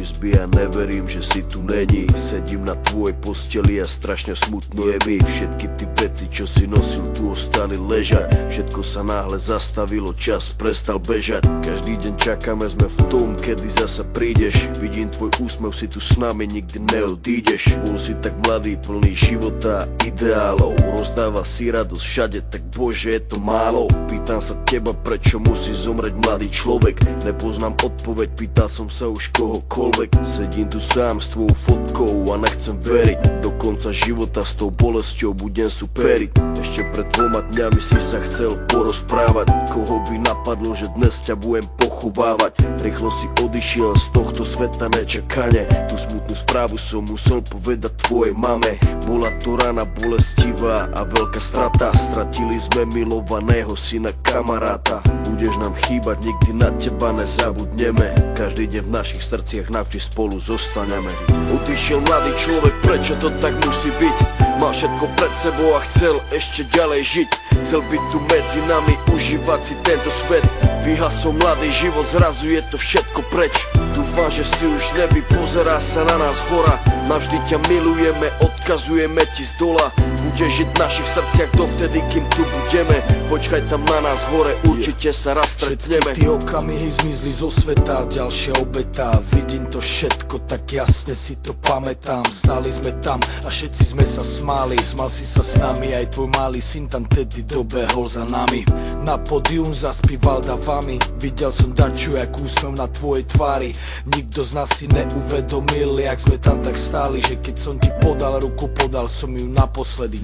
izby a neverím, že si tu není. Sedím na tvojej posteli a strašne smutno je mi. Všetky ty veci, čo si nosil, tu ostali ležať. Všetko sa náhle zastavilo, čas prestal bežať. Každý deň čakáme, sme v tom, kedy zasa prídeš. Vidím tvoj úsmev, si tu s nami, nikdy neodídeš. Bol si tak mladý, plný života a ideálov. Rozdával si radosť všade, tak bože, je to málo. Pýtam sa teba, prečo musí zomrieť mladý človek. Nepoznám odpoveď, pýtal som sa už kohokoľvek. Sedím tu sám s tvojou fotkou a nechcem veriť. Do konca života s tou bolesťou budem superiť. Ešte pred 2 dňami si sa chcel porozprávať. Koho by napadlo, že dnes ťa budem pochovávať. Rýchlo si odišiel z tohto sveta nečakane. Tú smutnú správu som musel povedať tvojej mame. Bola to rana bolestivá a veľká strata. Stratili sme milovaného syna, kamaráta. Budeš nám chýbať, nikdy na teba nezabudneme. Každý deň v našich srdciach navždy spolu zostaneme. Odišiel mladý človek, prečo to tak musí byť? Mal všetko pred sebou a chcel ešte ďalej žiť. Chcel byť tu medzi nami, užívať si tento svet. Vyhasol mladý život, zrazu je to všetko preč. Dúfam, že si už v nebi, pozerá sa na nás hora. Navždy ťa milujeme, odkazujeme ti z dola. Budeš žiť v našich srdciach dovtedy, kým tu budeme. Počkaj tam na nás hore, určite sa raz stretneme. Všetky tie okamihy zmizli zo sveta, ďalšia obeta. Vidím to všetko, tak jasne si to pamätám. Stáli sme tam a všetci sme sa smáli. Smal si sa s nami, aj tvoj malý syn tam tedy dobehol za nami. Na pódium zaspíval davami. Videl som dačo, jak úsmev na tvojej tvári. Nikto z nás si neuvedomil, jak sme tam tak stáli. Že keď som ti podal ruku, podal som ju naposledy.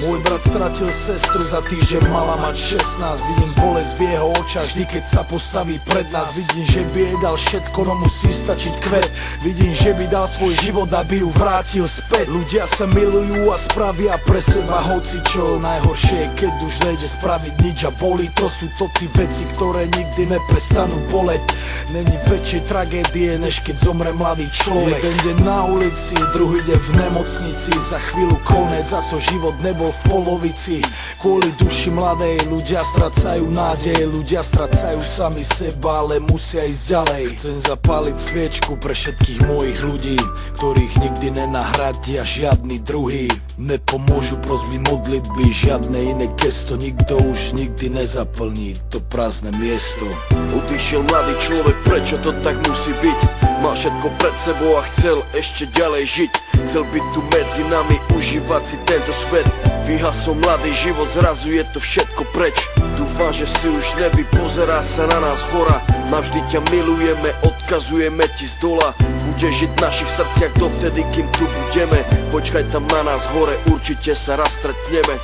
Môj brat stratil sestru, za týždeň mala mať 16. Vidím bolesť v jeho očách, vždy keď sa postaví pred nás. Vidím, že by jej dal všetko, no musí stačiť kvet. Vidím, že by dal svoj život, aby ju vrátil späť. Ľudia sa milujú a spravia pre seba hocičo. Najhoršie je, keď už nejde spraviť nič a bolí. To sú to tí veci, ktoré nikdy neprestanú boleť. Není väčšej tragédie, než keď zomre mladý človek. Jeden deň na ulici, druhý deň v nemocnici. Za chvíľu konec, za to život nebol v polovici. Kvôli duši mladej ľudia stracajú nádej. Ľudia stracajú sami seba, ale musia ísť ďalej. Chcem zapáliť sviečku pre všetkých mojich ľudí, ktorých nikdy nenahradia žiadny druhý. Nepomôžu prosby modlitby, žiadne iné gesto. Nikto už nikdy nezaplní to prázdne miesto. Odišiel mladý človek, prečo to tak musí byť? Mal všetko pred sebou a chcel ešte ďalej žiť. Chcel byť tu medzi nami, užívať si tento svet. Vyhasol mladý život, zrazu je to všetko preč. Dúfam, že si už v nebi, pozerá sa na nás hora. Navždy ťa milujeme, odkazujeme ti z dola. Budeš žiť v našich srdciach dovtedy, kým tu budeme. Počkaj tam na nás hore, určite sa raz stretneme.